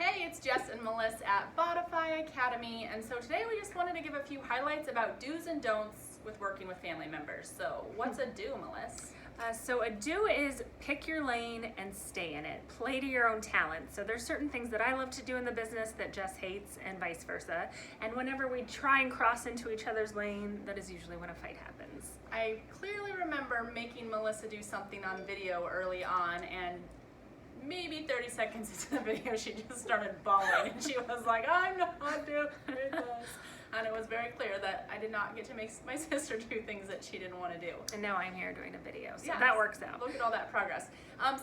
Hey, it's Jess and Melissa at Bodify Academy, and so today we just wanted to give a few highlights about do's and don'ts with working with family members. So what's a do, Melissa? So a do is pick your lane and stay in it. Play to your own talent. So there's certain things that I love to do in the business that Jess hates and vice versa. And whenever we try and cross into each other's lane, that is usually when a fight happens. I clearly remember making Melissa do something on video early on, and maybe 30 seconds into the video she just started bawling and she was like, I'm not doing this. And it was very clear that I did not get to make my sister do things that she didn't want to do. And now I'm here doing a video, so Yes, that works out. Look at all that progress.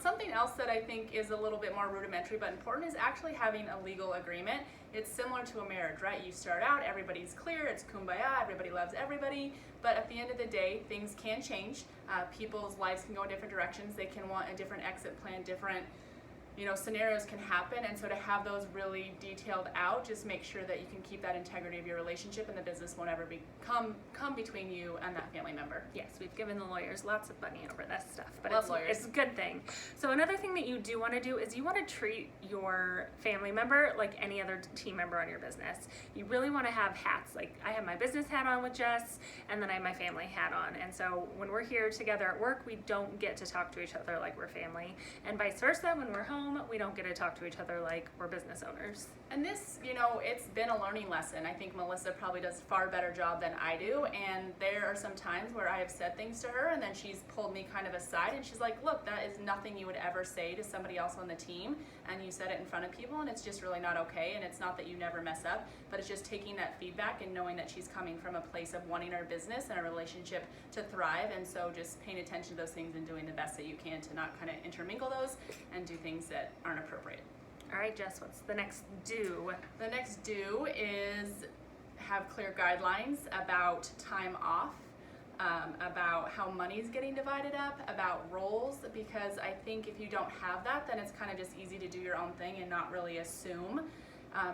Something else that I think is a little bit more rudimentary but important is actually having a legal agreement. It's similar to a marriage, right? You start out, everybody's clear, it's kumbaya, everybody loves everybody, but at the end of the day, things can change. People's lives can go in different directions. They can want a different exit plan, different scenarios can happen, and so to have those really detailed out, just make sure that you can keep that integrity of your relationship and the business won't ever come between you and that family member. Yes, we've given the lawyers lots of money over this stuff, but Love lawyers. It's a good thing. So another thing that you do want to do is you want to treat your family member like any other team member on your business. You really want to have hats. Like I have my business hat on with Jess, and then I have my family hat on. And so when we're here together at work, we don't get to talk to each other like we're family, and vice versa. When we're home, we don't get to talk to each other like we're business owners. And this, it's been a learning lesson. I think Melissa probably does a far better job than I do, and there are some times where I have said things to her and then she's pulled me kind of aside and she's like, look, that is nothing you would ever say to somebody else on the team, and you said it in front of people and it's just really not okay. And it's not that you never mess up, but it's just taking that feedback and knowing that she's coming from a place of wanting our business and our relationship to thrive, and so just paying attention to those things and doing the best that you can to not kind of intermingle those and do things that aren't appropriate. All right, Jess, what's the next do? The next do is have clear guidelines about time off, about how money's getting divided up, about roles, because I think if you don't have that, then it's kind of just easy to do your own thing and not really assume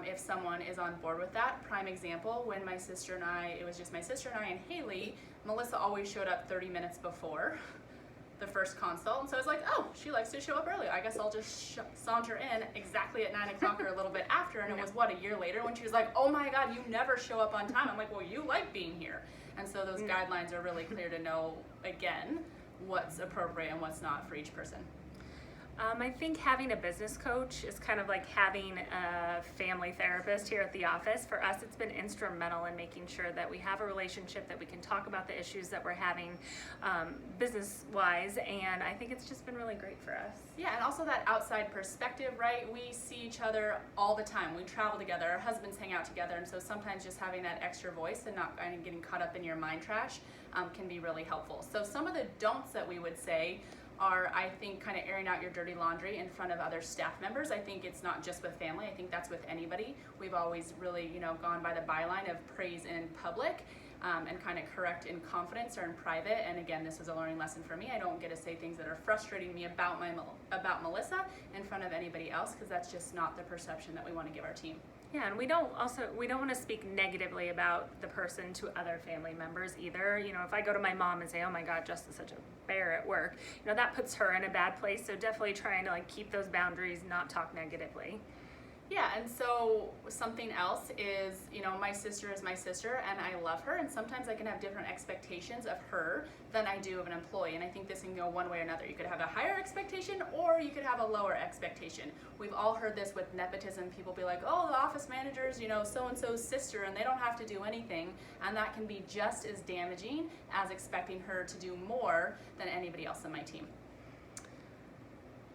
if someone is on board with that. Prime example, when it was just my sister and I and Haley, Melissa always showed up 30 minutes before the first consult, and so I was like, oh, she likes to show up early. I guess I'll just saunter in exactly at 9 o'clock or a little bit after. And it was a year later when she was like, oh my God, you never show up on time. I'm like, well, you like being here. And so those guidelines are really clear to know, again, what's appropriate and what's not for each person. I think having a business coach is kind of like having a family therapist here at the office. For us, it's been instrumental in making sure that we have a relationship, that we can talk about the issues that we're having business-wise, and I think it's just been really great for us. Yeah, and also that outside perspective, right? We see each other all the time. We travel together, our husbands hang out together, and so sometimes just having that extra voice and not kind of getting caught up in your mind trash can be really helpful. So some of the don'ts that we would say are, I think, kind of airing out your dirty laundry in front of other staff members. I think it's not just with family. I think that's with anybody. We've always really, gone by the byline of praise in public and kind of correct in confidence or in private. And again, this was a learning lesson for me. I don't get to say things that are frustrating me about Melissa in front of anybody else, because that's just not the perception that we want to give our team. Yeah, and we don't want to speak negatively about the person to other family members either. If I go to my mom and say, oh my God, Jess is such a bear at work, that puts her in a bad place. So definitely trying to keep those boundaries, not talk negatively. Yeah, and so something else is, my sister is my sister and I love her, and sometimes I can have different expectations of her than I do of an employee, and I think this can go one way or another. You could have a higher expectation or you could have a lower expectation. We've all heard this with nepotism. People be like, oh, the office manager's, so-and-so's sister and they don't have to do anything, and that can be just as damaging as expecting her to do more than anybody else on my team.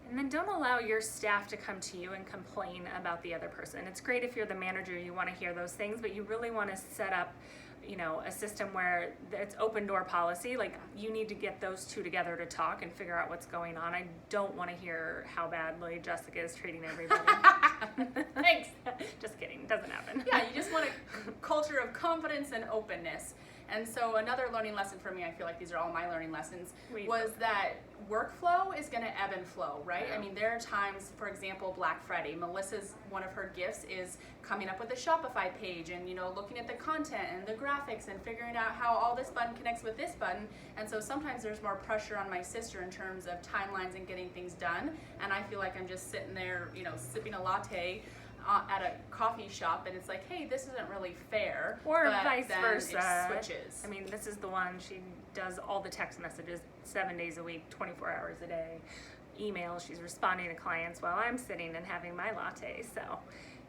And then don't allow your staff to come to you and complain about the other person. It's great if you're the manager, you want to hear those things, but you really want to set up, a system where it's open door policy. Like, you need to get those two together to talk and figure out what's going on. I don't want to hear how badly Jessica is treating everybody. Thanks. Just kidding, doesn't happen. Yeah, you just want a culture of confidence and openness. And so another learning lesson for me, I feel like these are all my learning lessons, was that workflow is going to ebb and flow, right? Yeah. I mean, there are times, for example, Black Friday, Melissa's, one of her gifts is coming up with a Shopify page and, looking at the content and the graphics and figuring out how all this button connects with this button. And so sometimes there's more pressure on my sister in terms of timelines and getting things done. And I feel like I'm just sitting there, sipping a latte at a coffee shop and it's like, hey, this isn't really fair. Or but vice then versa. It switches. I mean, this is the one, she does all the text messages 7 days a week, 24 hours a day. Emails, she's responding to clients while I'm sitting and having my latte. So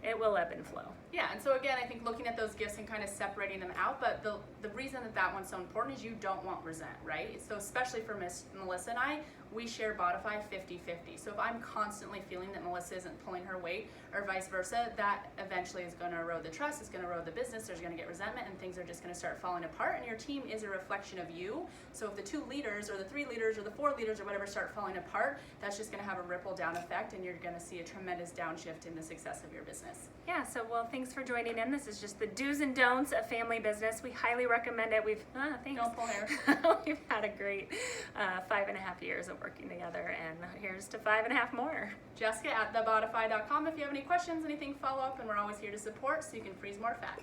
it will ebb and flow. Yeah, and so again, I think looking at those gifts and kind of separating them out, but the reason that one's so important is you don't want resent, right? So especially for Miss Melissa and I, we share Bodify 50-50. So if I'm constantly feeling that Melissa isn't pulling her weight or vice versa, that eventually is going to erode the trust, it's going to erode the business, there's going to get resentment, and things are just going to start falling apart, and your team is a reflection of you. So if the 2 leaders or the 3 leaders or the 4 leaders or whatever start falling apart, that's just going to have a ripple down effect, and you're going to see a tremendous downshift in the success of your business. Yeah, so well, thanks for joining in. This is just the do's and don'ts of family business. We highly recommend it. Thanks. Don't pull hair. We've had a great 5.5 years of working together, and here's to 5.5 more. Jessica at thebodify.com if you have any questions, anything follow up, and we're always here to support so you can freeze more fat.